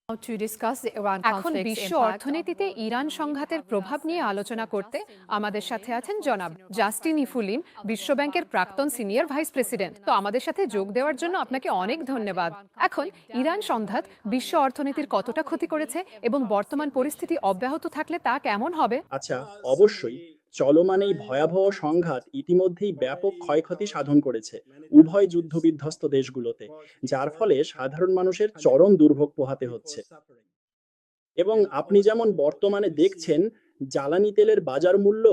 এখন বিশ্ব অর্থনীতিতে ইরান সংঘাতের প্রভাব নিয়ে আলোচনা করতে আমাদের সাথে আছেন জনাব জাস্টিন ইফুলিন, বিশ্বব্যাংকের প্রাক্তন সিনিয়র ভাইস প্রেসিডেন্ট। তো আমাদের সাথে যোগ দেওয়ার জন্য আপনাকে অনেক ধন্যবাদ। এখন ইরান সংঘাত বিশ্ব অর্থনীতির কতটা ক্ষতি করেছে এবং বর্তমান পরিস্থিতি অব্যাহত থাকলে তা কেমন হবে? আচ্ছা, অবশ্যই। চলমান এই ভয়াবহ সংঘাত ইতিমধ্যেই ব্যাপক ক্ষয়ক্ষতি সাধন করেছে উভয় যুদ্ধবিধ্বস্ত দেশগুলোতে, যার ফলে সাধারণ মানুষের চরম দুর্ভোগ পোহাতে হচ্ছে। এবং আপনি যেমন বর্তমানে দেখছেন, জ্বালানি তেলের বাজার মূল্য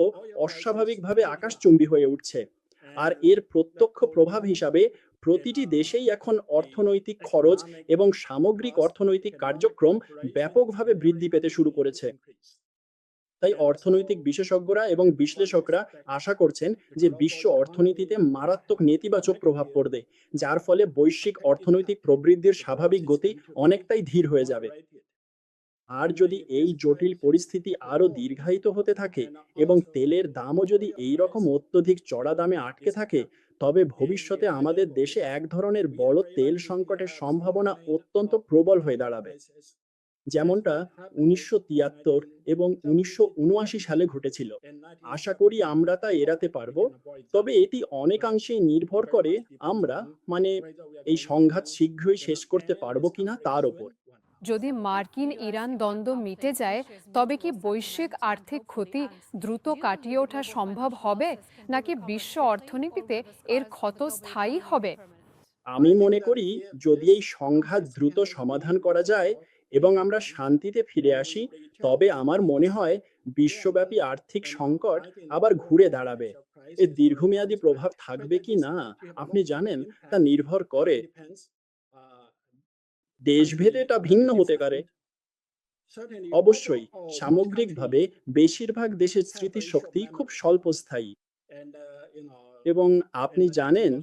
অস্বাভাবিকভাবে আকাশচুম্বী হয়ে উঠছে। আর এর প্রত্যক্ষ প্রভাব হিসাবে প্রতিটি দেশেই এখন অর্থনৈতিক খরচ এবং সামগ্রিক অর্থনৈতিক কার্যক্রম ব্যাপকভাবে বৃদ্ধি পেতে শুরু করেছে। তাই অর্থনৈতিক বিশেষজ্ঞরা এবং বিশ্লেষকরা আশা করছেন যে বিশ্ব অর্থনীতিতে মারাত্মক নেতিবাচক প্রভাব পড়বে, যার ফলে বৈশ্বিক অর্থনৈতিক প্রবৃদ্ধির স্বাভাবিক গতি অনেকটাই ধীর হয়ে যাবে। আর যদি এই জটিল পরিস্থিতি আরো দীর্ঘায়িত হতে থাকে এবং তেলের দামও যদি এই রকম অত্যধিক চড়া দামে আটকে থাকে, তবে ভবিষ্যতে আমাদের দেশে এক ধরনের বড় তেল সংকটের সম্ভাবনা অত্যন্ত প্রবল হয়ে দাঁড়াবে, যেমনটা ১৯৭৩ এবং ১৯৭৯ সালে ঘটেছিল। আশা করি আমরা তা এড়াতে পারবো। তবে এটি অনেকাংশেই নির্ভর করে আমরা মানে এই সংঘাত শীঘ্রই শেষ করতে পারবো কিনা তার উপর। যদি মার্কিন ইরান দ্বন্দ্ব মিটে যায়, তবে কি বৈশ্বিক আর্থিক ক্ষতি দ্রুত কাটিয়ে ওঠা সম্ভব হবে, নাকি বিশ্ব অর্থনীতিতে এর ক্ষত স্থায়ী হবে? আমি মনে করি, যদি এই সংঘাত দ্রুত সমাধান করা যায় এবং আমরা শান্তিতে ফিরে আসি, তবে আমার মনে হয় বিশ্বব্যাপী আর্থিক সংকট আবার ঘুরে দাঁড়াবে। এর দীর্ঘমেয়াদী প্রভাব থাকবে কি না আপনি জানেন, তা নির্ভর করে দেশভেদে, এটা ভিন্ন হতে পারে। অবশ্যই সামগ্রিকভাবে বেশিরভাগ দেশের স্মৃতিশক্তি খুব স্বল্পস্থায়ী, এবং আপনি জানেন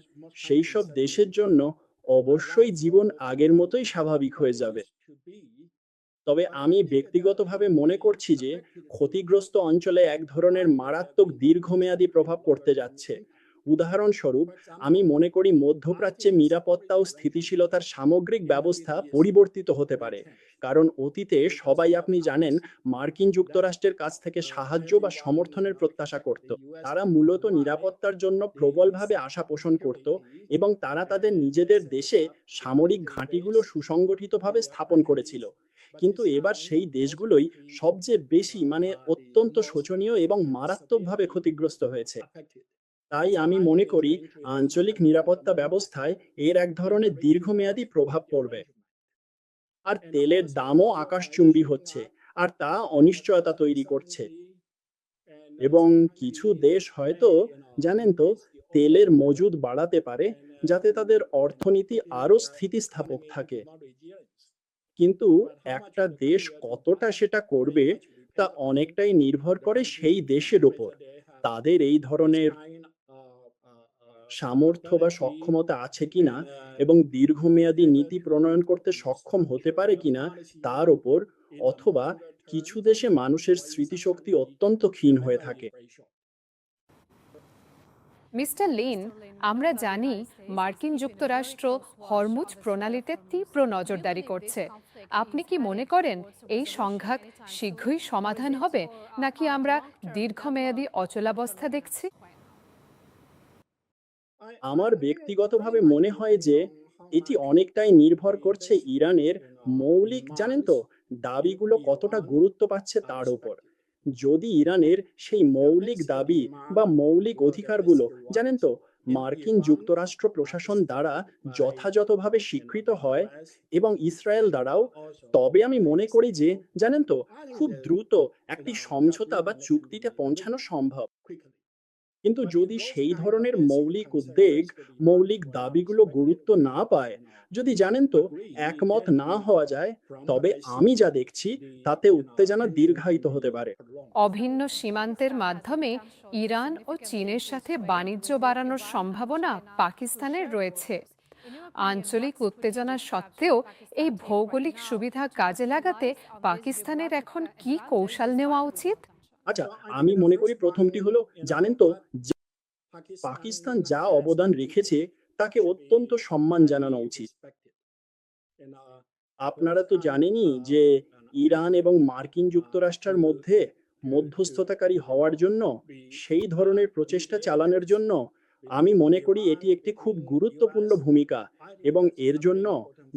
সেই সব দেশের জন্য অবশ্যই জীবন আগের মতোই স্বাভাবিক হয়ে যাবে। তবে আমি ব্যক্তিগতভাবে মনে করছি যে ক্ষতিগ্রস্ত অঞ্চলে এক ধরনের মারাত্মক দীর্ঘমেয়াদী প্রভাব পড়তে যাচ্ছে। উদাহরণস্বরূপ, আমি মনে করি মধ্যপ্রাচ্যে নিরাপত্তা ও স্থিতিশীলতার সামগ্রিক ব্যবস্থা পরিবর্তিত হতে পারে। কারণ অতীতে সবাই, আপনি জানেন, মার্কিন যুক্তরাষ্ট্রের কাছ থেকে সাহায্য বা সমর্থনের প্রত্যাশা করত। তারা মূলত নিরাপত্তার জন্য প্রবলভাবে আশা পোষণ করত, এবং তারা তাদের নিজেদের দেশে সামরিক ঘাঁটিগুলো সুসংগঠিতভাবে স্থাপন করেছিল। কিন্তু এবার সেই দেশগুলোই সবচেয়ে বেশি অত্যন্ত শোচনীয় এবং মারাত্মকভাবে ক্ষতিগ্রস্ত হয়েছে। তাই আমি মনে করি আঞ্চলিক নিরাপত্তা ব্যবস্থায় এর এক ধরনের দীর্ঘমেয়াদী প্রভাব পড়বে। আর তেলের দামও আকাশচুম্বী হচ্ছে, আর তা অনিশ্চয়তা তৈরি করছে। এবং কিছু দেশ হয়তো, জানেন তো, তেলের মজুদ বাড়াতে পারে যাতে তাদের অর্থনীতি আরো স্থিতিস্থাপক থাকে। কিন্তু একটা দেশ কতটা সেটা করবে, তা অনেকটাই নির্ভর করে সেই দেশের উপর। তাদের এই ধরনের সামর্থ্য বা সক্ষমতা আছে কিনা এবং দীর্ঘমেয়াদী নীতি প্রণয়ন করতে সক্ষম হতে পারে কিনা তার উপর। অথবা কিছু দেশে মানুষের স্মৃতিশক্তি অত্যন্ত ক্ষীণ হয়ে থাকে। মিস্টার লিন, আমরা জানি মার্কিন যুক্তরাষ্ট্র হরমুজ প্রণালীতে তীব্র নজরদারি করছে। আপনি কি মনে করেন এই সংঘাত শীঘ্রই সমাধান হবে, নাকি আমরা দীর্ঘমেয়াদী অচলাবস্থা দেখছি? আমার ব্যক্তিগতভাবে মনে হয় যে এটি অনেকটাই নির্ভর করছে ইরানের মৌলিক, জানেন তো, দাবিগুলো কতটা গুরুত্ব পাচ্ছে তার উপর। যদি ইরানের সেই মৌলিক দাবি বা মৌলিক অধিকারগুলো, জানেন তো, মার্কিন যুক্তরাষ্ট্র প্রশাসন দ্বারা যথাযথভাবে স্বীকৃত হয় এবং ইসরায়েল দ্বারাও, তবে আমি মনে করি যে, জানেন তো, খুব দ্রুত একটি সমঝোতা বা চুক্তিতে পৌঁছানো সম্ভব। কিন্তু যদি সেই ধরনের মৌলিক উদ্বেগ, মৌলিক দাবিগুলো গুরুত্ব না পায়, যদি, জানেন তো, একমত না হওয়া যায়, তবে আমি যা দেখছি তাতে উত্তেজনা দীর্ঘায়িত হতে পারে। অভিন্ন সীমান্তের মাধ্যমে ইরান ও চীনের সাথে বাণিজ্য বাড়ানোর সম্ভাবনা পাকিস্তানের রয়েছে। আঞ্চলিক উত্তেজনা সত্ত্বেও এই ভৌগোলিক সুবিধা কাজে লাগাতে পাকিস্তানের এখন কি কৌশল নেওয়া উচিত? আচ্ছা, আমি মনে করি প্রথমটি হলো, জানেন তো, পাকিস্তান যা অবদান রেখেছে তাকে অত্যন্ত সম্মান জানানো উচিত। আপনারা তো জানেনই যে ইরান এবং মার্কিন যুক্তরাষ্ট্রের মধ্যে মধ্যস্থতাকারী হওয়ার জন্য সেই ধরনের প্রচেষ্টা চালানোর জন্য আমি মনে করি এটি একটি খুব গুরুত্বপূর্ণ ভূমিকা এবং এর জন্য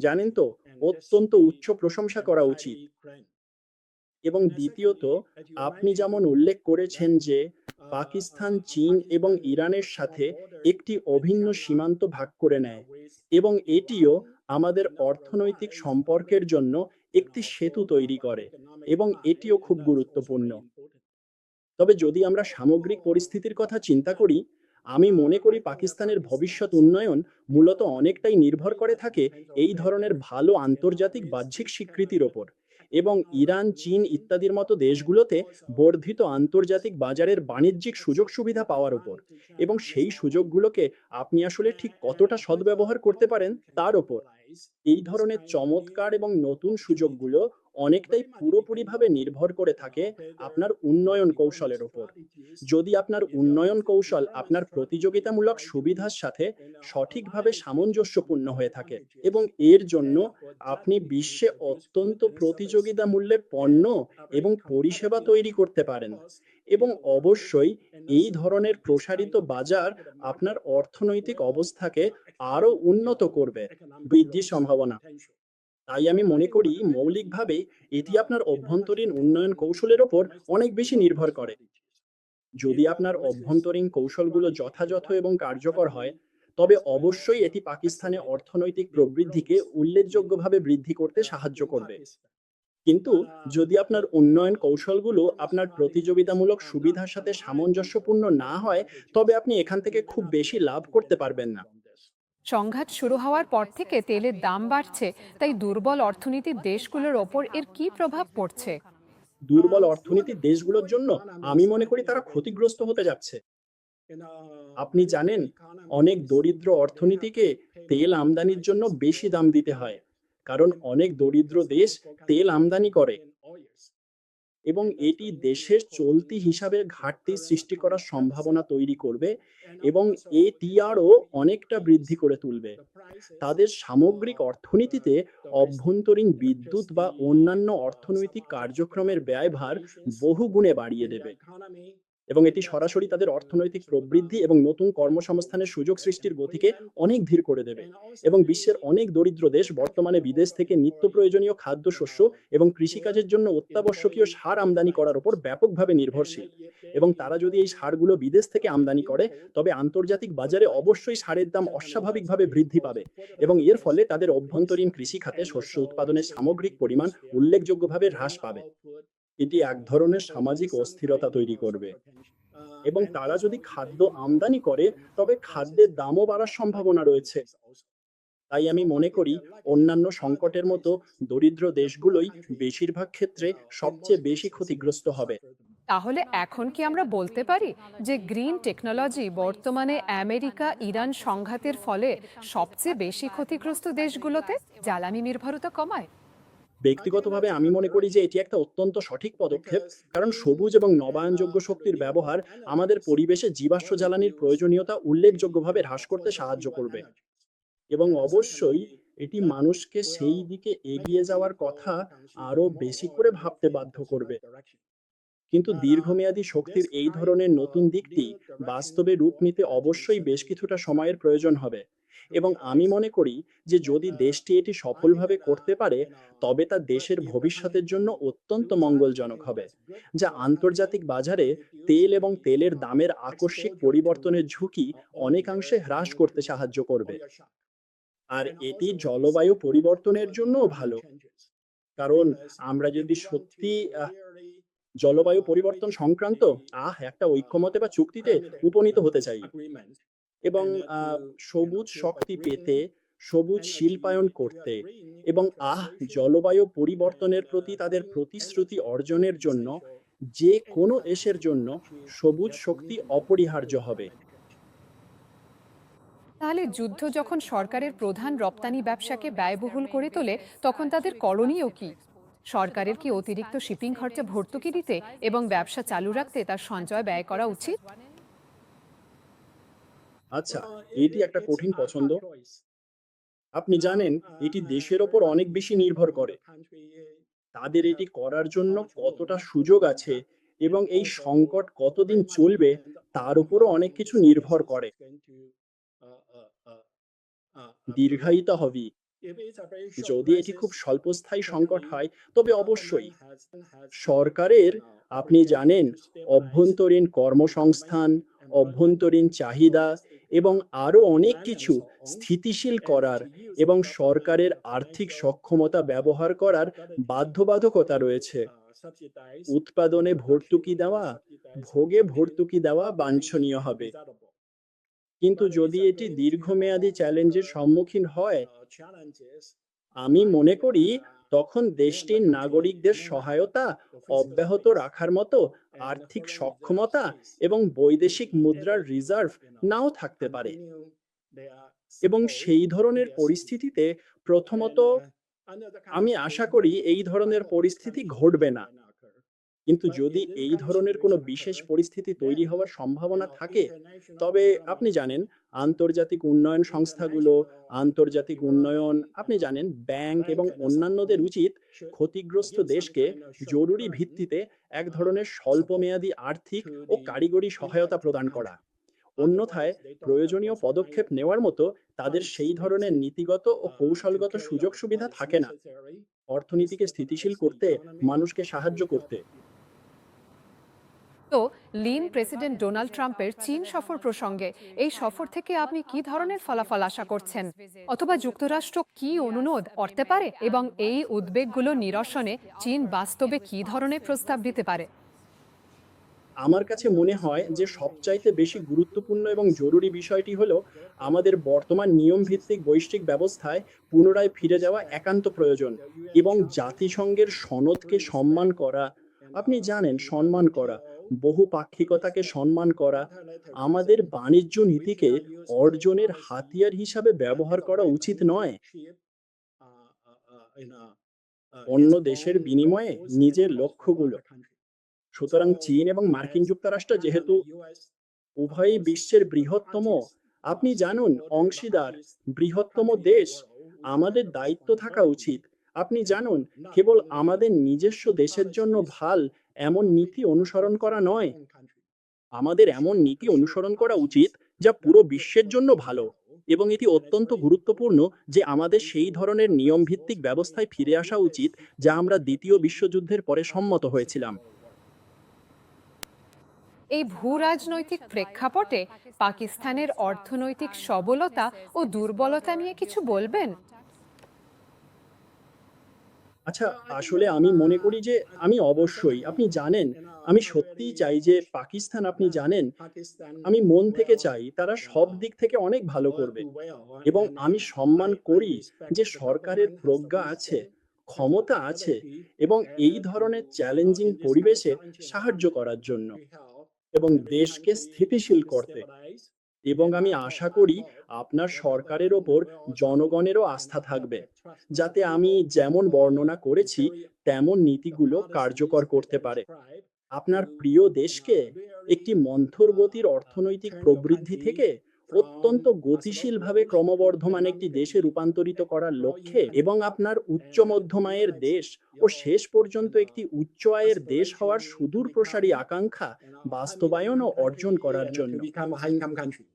জানেন তো অত্যন্ত উচ্চ প্রশংসা করা উচিত। এবং দ্বিতীয়ত, আপনি যেমন উল্লেখ করেছেন যে পাকিস্তান চীন এবং ইরানের সাথে একটি অভিন্ন সীমান্ত ভাগ করে নেয় এবং এটিও আমাদের অর্থনৈতিক সম্পর্কের জন্য একটি সেতু তৈরি করে এবং এটিও খুব গুরুত্বপূর্ণ। তবে যদি আমরা সামগ্রিক পরিস্থিতির কথা চিন্তা করি, আমি মনে করি পাকিস্তানের ভবিষ্যৎ উন্নয়ন মূলত অনেকটাই নির্ভর করে থাকে এই ধরনের ভালো আন্তর্জাতিক বাহ্যিক স্বীকৃতির ওপর এবং ইরান চীন ইত্যাদির মতো দেশগুলোতে বর্ধিত আন্তর্জাতিক বাজারের বাণিজ্যিক সুযোগ সুবিধা পাওয়ার উপর এবং সেই সুযোগগুলোকে আপনি আসলে ঠিক কতটা সদ্ব্যবহার করতে পারেন তার ওপর। এই ধরনের চমৎকার এবং নতুন সুযোগগুলো অনেকটাই পুরোপুরিভাবে নির্ভর করে থাকে আপনার উন্নয়ন কৌশলের উপর। যদি আপনার উন্নয়ন কৌশল আপনার প্রতিযোগিতামূলক সুবিধার সাথে সঠিকভাবে সামঞ্জস্যপূর্ণ হয়ে থাকে এবং এর জন্য আপনি বিশ্বে অত্যন্ত প্রতিযোগিতা মূল্যে পণ্য এবং পরিষেবা তৈরি করতে পারেন এবং অবশ্যই এই ধরনের প্রসারিত বাজার আপনার অর্থনৈতিক অবস্থাকে আরো উন্নত করবে, বৃদ্ধির সম্ভাবনা। তাই আমি মনে করি মৌলিকভাবে এটি আপনার অভ্যন্তরীণ উন্নয়ন কৌশলের ওপর অনেক বেশি নির্ভর করে। যদি আপনার অভ্যন্তরীণ কৌশলগুলো যথাযথ এবং কার্যকর হয়, তবে অবশ্যই এটি পাকিস্তানে অর্থনৈতিক প্রবৃদ্ধিকে উল্লেখযোগ্যভাবে বৃদ্ধি করতে সাহায্য করবে। কিন্তু যদি আপনার উন্নয়ন কৌশলগুলো আপনার প্রতিযোগিতামূলক সুবিধার সাথে সামঞ্জস্যপূর্ণ না হয়, তবে আপনি এখান থেকে খুব বেশি লাভ করতে পারবেন না। সংঘাত শুরু হওয়ার পর থেকে তেলের দাম বাড়ছে, তাই দুর্বল অর্থনীতির দেশগুলোর ওপর এর কি প্রভাব পড়ছে? দুর্বল অর্থনীতির দেশগুলোর জন্য আমি মনে করি তারা ক্ষতিগ্রস্ত হতে যাচ্ছে। আপনি জানেন, অনেক দরিদ্র অর্থনীতিকে তেল আমদানির জন্য বেশি দাম দিতে হয়, কারণ অনেক দরিদ্র দেশ তেল আমদানি করে এবং এটি দেশের চলতি হিসাবে ঘাটতি সৃষ্টি করার সম্ভাবনা তৈরি করবে এবং এটিআরও অনেকটা বৃদ্ধি করে তুলবে। তাদের সামগ্রিক অর্থনীতিতে অভ্যন্তরীণ বিদ্যুৎ বা অন্যান্য অর্থনৈতিক কার্যক্রমের ব্যয়ভার বহুগুণে বাড়িয়ে দেবে এবং এটি সরাসরি তাদের অর্থনৈতিক প্রবৃদ্ধি এবং নতুন কর্মসংস্থানের সুযোগ সৃষ্টির গতিকে অনেক ধীর করে দেবে এবং বিশ্বের অনেক দরিদ্র দেশ বর্তমানে বিদেশ থেকে নিত্য প্রয়োজনীয় খাদ্যশস্য এবং কৃষিকাজের জন্য অত্যাবশ্যকীয় সার আমদানি করার উপর ব্যাপকভাবে নির্ভরশীল এবং তারা যদি এই সারগুলো বিদেশ থেকে আমদানি করে, তবে আন্তর্জাতিক বাজারে অবশ্যই সারের দাম অস্বাভাবিকভাবে বৃদ্ধি পাবে এবং এর ফলে তাদের অভ্যন্তরীণ কৃষি খাতে শস্য উৎপাদনের সামগ্রিক পরিমাণ উল্লেখযোগ্যভাবে হ্রাস পাবে। এটি এক ধরনের সামাজিক অস্থিরতা তৈরি করবে এবং তারা যদি খাদ্য আমদানি করে, তবে খাদ্যের দামও বাড়ার সম্ভাবনা রয়েছে। তাই আমি মনে করি অন্যান্য সংকটের মতো দরিদ্র দেশগুলোই বেশিরভাগ ক্ষেত্রে সবচেয়ে বেশি ক্ষতিগ্রস্ত হবে। তাহলে এখন কি আমরা বলতে পারি যে গ্রিন টেকনোলজি বর্তমানে আমেরিকা ইরান সংঘাতের ফলে সবচেয়ে বেশি ক্ষতিগ্রস্ত দেশগুলোতে জ্বালানি নির্ভরতা কমায়? ব্যক্তিগতভাবে আমি মনে করি যে এটি একটা অত্যন্ত সঠিক পদক্ষেপ, কারণ সবুজ এবং নবায়নযোগ্য শক্তির ব্যবহার আমাদের পরিবেশে জীবাশ্ম জ্বালানির প্রয়োজনীয়তা উল্লেখযোগ্যভাবে হ্রাস করতে সাহায্য করবে এবং অবশ্যই এটি মানুষকে সেই দিকে এগিয়ে যাওয়ার কথা আরো বেশি করে ভাবতে বাধ্য করবে। কিন্তু দীর্ঘমেয়াদী শক্তির এই ধরনের নতুন দিকটি বাস্তবে রূপ নিতে অবশ্যই বেশ কিছুটা সময়ের প্রয়োজন হবে এবং আমি মনে করি যে যদি দেশটি এটি সফলভাবে করতে পারে, তবে তা দেশের ভবিষ্যতের জন্য অত্যন্ত মঙ্গলজনক হবে, যা আন্তর্জাতিক বাজারে তেল এবং তেলের দামের আকস্মিক পরিবর্তনের ঝুঁকি অনেকাংশে হ্রাস করতে সাহায্য করবে। আর এটি জলবায়ু পরিবর্তনের জন্যও ভালো, কারণ আমরা যদি সত্যি জলবায়ু পরিবর্তন সংক্রান্ত একটা ঐক্যমতে বা চুক্তিতে উপনীত হতে চাই এবং সবুজ শক্তি পেতে, সবুজ শিল্পায়ন করতে এবং জলবায়ু পরিবর্তনের প্রতি তাদের প্রতিশ্রুতি অর্জনের জন্য যে কোনো দেশের জন্য সবুজ শক্তি অপরিহার্য হবে। তাহলে যুদ্ধ যখন সরকারের প্রধান রপ্তানি ব্যবসাকে ব্যয়বহুল করে তোলে, তখন তাদের করণীয় কি? সরকারের কি অতিরিক্ত শিপিং খরচা ভর্তুকি দিতে এবং ব্যবসা চালু রাখতে তার সঞ্চয় ব্যয় করা উচিত? আচ্ছা, এটি একটা কঠিন পছন্দ। আপনি জানেন এটি দেশের ওপর অনেক বেশি নির্ভর করে। তাদের এটি করার জন্য কতটা সুযোগ আছে এবং এই সংকট কতদিন চলবে তার উপরও অনেক কিছু নির্ভর করে। দীর্ঘায়িত হবে। যদি এটি খুব স্বল্পস্থায়ী সংকট হয় তবে অবশ্যই সরকারের, আপনি জানেন, অভ্যন্তরীণ কর্মসংস্থান, অভ্যন্তরীণ চাহিদা এবং আরো অনেক কিছু স্থিতিশীল করার এবং সরকারের আর্থিক সক্ষমতা ব্যবহার করার বাধ্যবাধকতা রয়েছে। উৎপাদনে ভর্তুকি দেওয়া, ভোগে ভর্তুকি দেওয়া বাঞ্ছনীয় হবে। কিন্তু যদি এটি দীর্ঘমেয়াদী চ্যালেঞ্জের সম্মুখীন হয়, আমি মনে করি তখন দেশটির নাগরিকদের সহায়তা অব্যাহত রাখার মতো আর্থিক সক্ষমতা এবং বৈদেশিক মুদ্রার রিজার্ভ নাও থাকতে পারে। এবং সেই ধরনের পরিস্থিতিতে প্রথমত আমি আশা করি এই ধরনের পরিস্থিতি ঘটবে না। কিন্তু যদি এই ধরনের কোনো বিশেষ পরিস্থিতি তৈরি হওয়ার সম্ভাবনা থাকে, তবে আপনি জানেন আন্তর্জাতিক উন্নয়ন সংস্থাগুলো, আন্তর্জাতিক উন্নয়ন, আপনি জানেন ব্যাংক এবং অন্যান্যদের উচিত ক্ষতিগ্রস্ত দেশকে জরুরি ভিত্তিতে এক ধরনের স্বল্পমেয়াদী আর্থিক ও কারিগরি সহায়তা প্রদান করা। অন্যথায় প্রয়োজনীয় পদক্ষেপ নেওয়ার মতো তাদের সেই ধরনের নীতিগত ও কৌশলগত সুযোগ সুবিধা থাকে না অর্থনীতিকে স্থিতিশীল করতে, মানুষকে সাহায্য করতে। তো প্রেসিডেন্ট ডোনাল্ড ট্রাম্পের চীন সফর প্রসঙ্গে এই সফর থেকে আপনি কি ধরনের ফলাফল আশা করছেন, অথবা যুক্তরাষ্ট্র কি অনুরোধ করতে পারে এবং এই উদ্বেগগুলো নিরসনে চীন বাস্তবে কি ধরনের প্রস্তাব দিতে পারে? আমার কাছে মনে হয় যে সবচাইতে বেশি গুরুত্বপূর্ণ এবং জরুরি বিষয়টি হলো আমাদের বর্তমান নিয়ম ভিত্তিক বৈশ্বিক ব্যবস্থায় পুনরায় ফিরে যাওয়া একান্ত প্রয়োজন এবং জাতিসংঘের সনদকে সম্মান করা, আপনি জানেন সম্মান করা, বহুপাক্ষিকতাকে সম্মান করা, আমাদের বাণিজ্য নীতিকে অর্জনের হাতিয়ার হিসাবে ব্যবহার করা উচিত নয়। অন্য দেশের বিনিময়ে নিজের লক্ষ্যগুলো। সুতরাং চীন এবং মার্কিন যুক্তরাষ্ট্র যেহেতু উভয়ই বিশ্বের বৃহত্তম, আপনি জানুন, অংশীদার, বৃহত্তম দেশ, আমাদের দায়িত্ব থাকা উচিত, আপনি জানুন, কেবল আমাদের নিজস্ব দেশের জন্য ভাল এমন নীতি অনুসরণ করা নয়, আমাদের এমন নীতি অনুসরণ করা উচিত যা পুরো বিশ্বের জন্য ভালো। এবং এটি অত্যন্ত গুরুত্বপূর্ণ যে আমাদের সেই ধরনের নিয়ম ভিত্তিক ব্যবস্থায় ফিরে আসা উচিত যা আমরা দ্বিতীয় বিশ্বযুদ্ধের পরে সম্মত হয়েছিলাম। এই ভূরাজনৈতিক প্রেক্ষাপটে পাকিস্তানের অর্থনৈতিক সবলতা ও দুর্বলতা নিয়ে কিছু বলবেন? আচ্ছা, আসলে আমি মনে করি যে আমি অবশ্যই, আপনি জানেন, আমি সত্যিই চাই যে পাকিস্তান, আপনি জানেন, আমি মন থেকে চাই তারা সব দিক থেকে অনেক ভালো করবে। এবং আমি সম্মান করি যে সরকারের প্রজ্ঞা আছে, ক্ষমতা আছে এবং এই ধরনের চ্যালেঞ্জিং পরিবেশে সাহায্য করার জন্য এবং দেশকে স্থিতিশীল করতে। এবং আমি আশা করি আপনার সরকারের ওপর জনগণেরও আস্থা থাকবে, যাতে আমি যেমন বর্ণনা করেছি তেমন নীতিগুলো কার্যকর করতে পারে। আপনার প্রিয় দেশকে একটি মন্থর গতির অর্থনৈতিক প্রবৃদ্ধি থেকে অত্যন্ত গতিশীলভাবে ক্রমবর্ধমান একটি দেশে রূপান্তরিত করার লক্ষ্যে এবং আপনার উচ্চ মধ্যম আয়ের দেশ ও শেষ পর্যন্ত একটি উচ্চ আয়ের দেশ হওয়ার সুদূর প্রসারী আকাঙ্ক্ষা বাস্তবায়ন ও অর্জন করার জন্য।